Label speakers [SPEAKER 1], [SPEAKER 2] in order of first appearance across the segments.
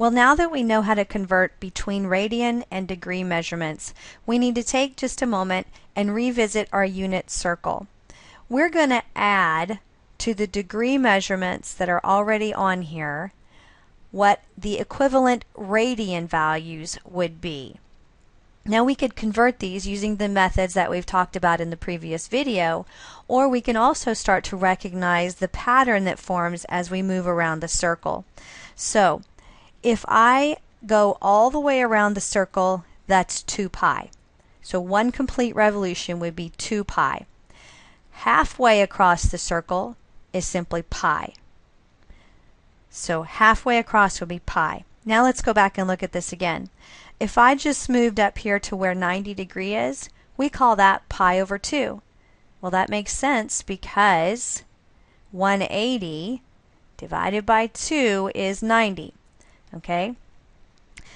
[SPEAKER 1] Well, now that we know how to convert between radian and degree measurements, we need to take just a moment and revisit our unit circle. We're going to add to the degree measurements that are already on here what the equivalent radian values would be. Now we could convert these using the methods that we've talked about in the previous video, or we can also start to recognize the pattern that forms as we move around the circle. So if I go all the way around the circle, that's 2 pi. So one complete revolution would be 2 pi. Halfway across the circle is simply pi. So halfway across would be pi. Now let's go back and look at this again. If I just moved up here to where 90 degrees is, we call that pi over 2. Well, that makes sense because 180 divided by 2 is 90. Okay?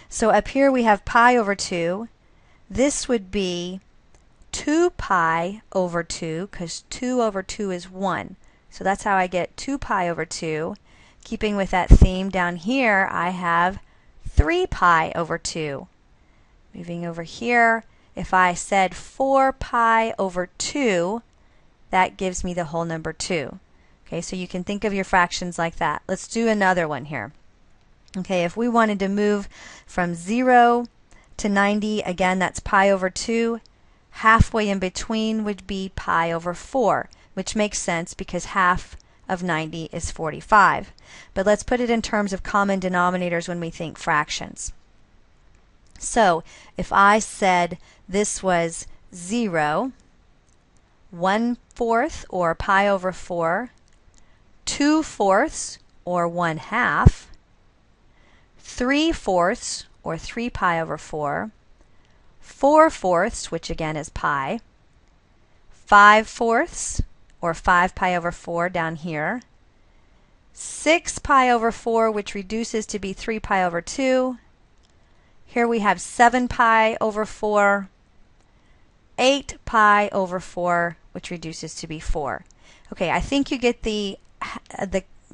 [SPEAKER 1] So up here we have pi over 2. This would be 2 pi over 2 because 2 over 2 is 1. So that's how I get 2 pi over 2. Keeping with that theme down here, I have 3 pi over 2. Moving over here, if I said 4 pi over 2, that gives me the whole number 2. Okay, so you can think of your fractions like that. Let's do another one here. Okay, if we wanted to move from 0 to 90, again, that's pi over 2. Halfway in between would be pi over 4, which makes sense because half of 90 is 45. But let's put it in terms of common denominators when we think fractions. So if I said this was 0, 1/4 or pi over 4, 2/4 or 1/2, 3/4 or 3 pi over 4, 4/4, which again is pi, 5/4 or 5 pi over 4 down here, 6 pi over 4, which reduces to be 3 pi over 2. Here we have 7 pi over 4, 8 pi over 4, which reduces to be 4. Okay, I think you get the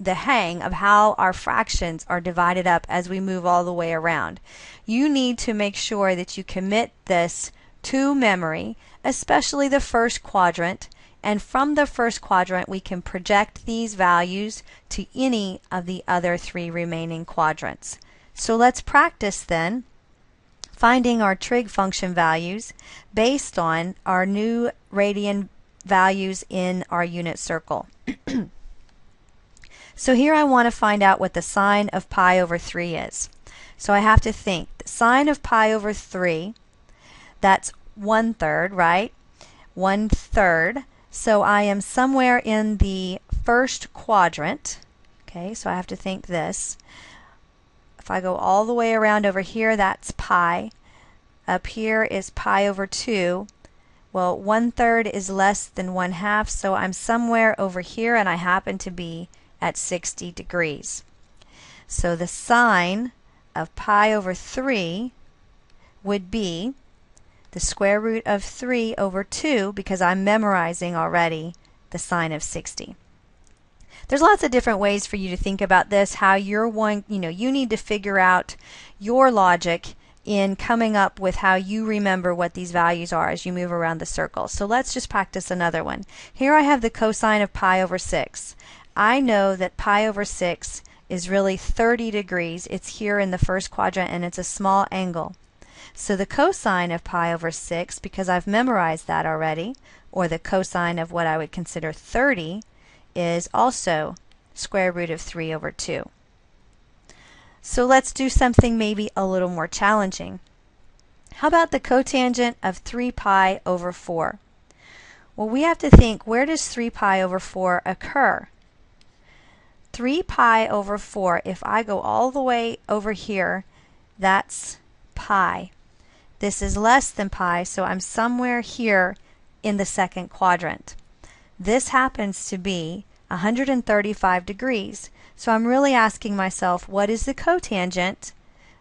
[SPEAKER 1] hang of how our fractions are divided up as we move all the way around. You need to make sure that you commit this to memory, especially the first quadrant, and from the first quadrant we can project these values to any of the other 3 remaining quadrants. So let's practice then finding our trig function values based on our new radian values in our unit circle. So here I want to find out what the sine of pi over 3 is. So I have to think, the sine of pi over 3, that's 1/3, right? 1/3. So I am somewhere in the first quadrant. Okay, so I have to think this. If I go all the way around over here, that's pi. Up here is pi over 2. Well, 1/3 is less than 1/2, so I'm somewhere over here and I happen to be at 60 degrees. So the sine of pi over 3 would be the square root of 3 over 2 because I'm memorizing already the sine of 60. There's lots of different ways for you to think about this, how you're you need to figure out your logic in coming up with how you remember what these values are as you move around the circle. So let's just practice another one. Here I have the cosine of pi over 6. I know that pi over 6 is really 30 degrees. It's here in the first quadrant and it's a small angle. So the cosine of pi over 6, because I've memorized that already, or the cosine of what I would consider 30, is also square root of 3 over 2. So let's do something maybe a little more challenging. How about the cotangent of 3 pi over 4? Well, we have to think, where does 3 pi over 4 occur? 3 pi over 4, if I go all the way over here, that's pi. This is less than pi, so I'm somewhere here in the second quadrant. This happens to be 135 degrees. So I'm really asking myself, what is the cotangent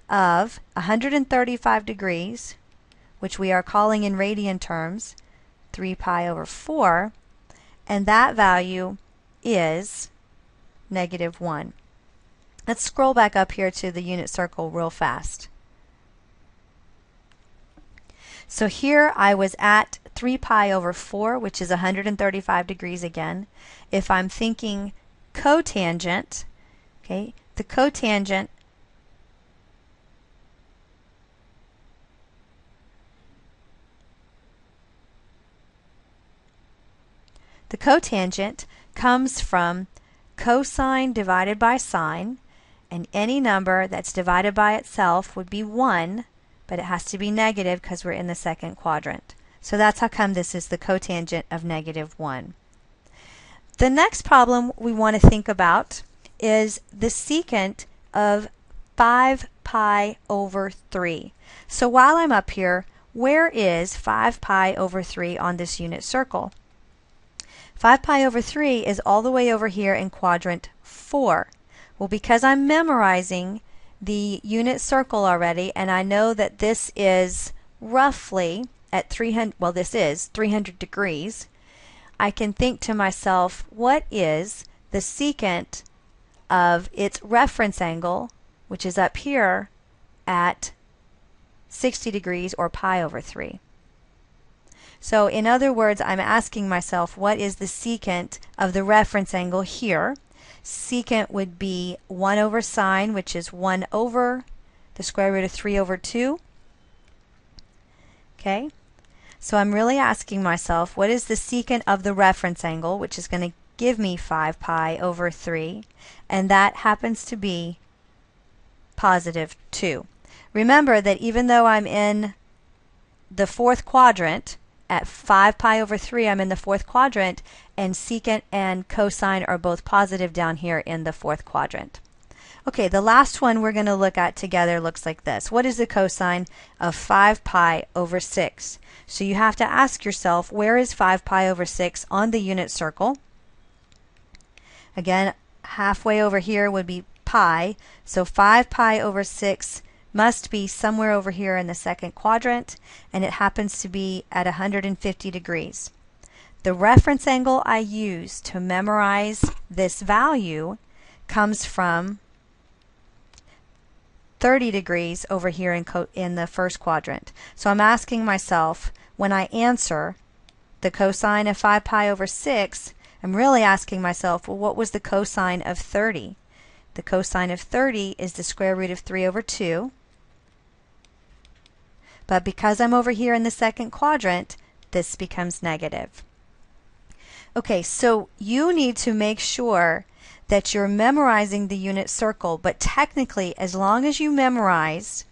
[SPEAKER 1] of 135 degrees, which we are calling in radian terms 3 pi over 4, and that value is -1. Let's scroll back up here to the unit circle real fast. So here I was at 3 pi over 4, which is 135 degrees again. If I'm thinking cotangent, okay, the cotangent comes from cosine divided by sine, and any number that's divided by itself would be 1, but it has to be negative because we're in the second quadrant. So that's how come this is the cotangent of -1. The next problem we want to think about is the secant of 5 pi over 3. So while I'm up here, where is 5 pi over 3 on this unit circle? 5 pi over 3 is all the way over here in quadrant 4. Well, because I'm memorizing the unit circle already, and I know that this is roughly at 300, well, this is 300 degrees, I can think to myself, what is the secant of its reference angle, which is up here at 60 degrees, or pi over 3? So in other words, I'm asking myself, what is the secant of the reference angle here? Secant would be 1 over sine, which is 1 over the square root of 3 over 2. Okay, so I'm really asking myself, what is the secant of the reference angle, which is going to give me 5 pi over 3, and that happens to be positive 2. Remember that even though I'm in the fourth quadrant, at 5 pi over 3, I'm in the fourth quadrant, and secant and cosine are both positive down here in the fourth quadrant. Okay, the last one we're going to look at together looks like this. What is the cosine of 5 pi over 6? So you have to ask yourself, where is 5 pi over 6 on the unit circle? Again, halfway over here would be pi, so 5 pi over 6 must be somewhere over here in the second quadrant, and it happens to be at 150 degrees. The reference angle I use to memorize this value comes from 30 degrees over here in the first quadrant. So I'm asking myself, when I answer the cosine of 5 pi over 6, I'm really asking myself, well, what was the cosine of 30? The cosine of 30 is the square root of 3 over 2. But because I'm over here in the second quadrant, this becomes negative. Okay, so you need to make sure that you're memorizing the unit circle, but technically, as long as you memorize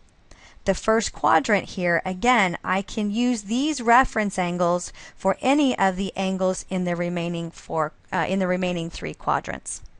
[SPEAKER 1] the first quadrant here, again, I can use these reference angles for any of the angles in the remaining 3 quadrants.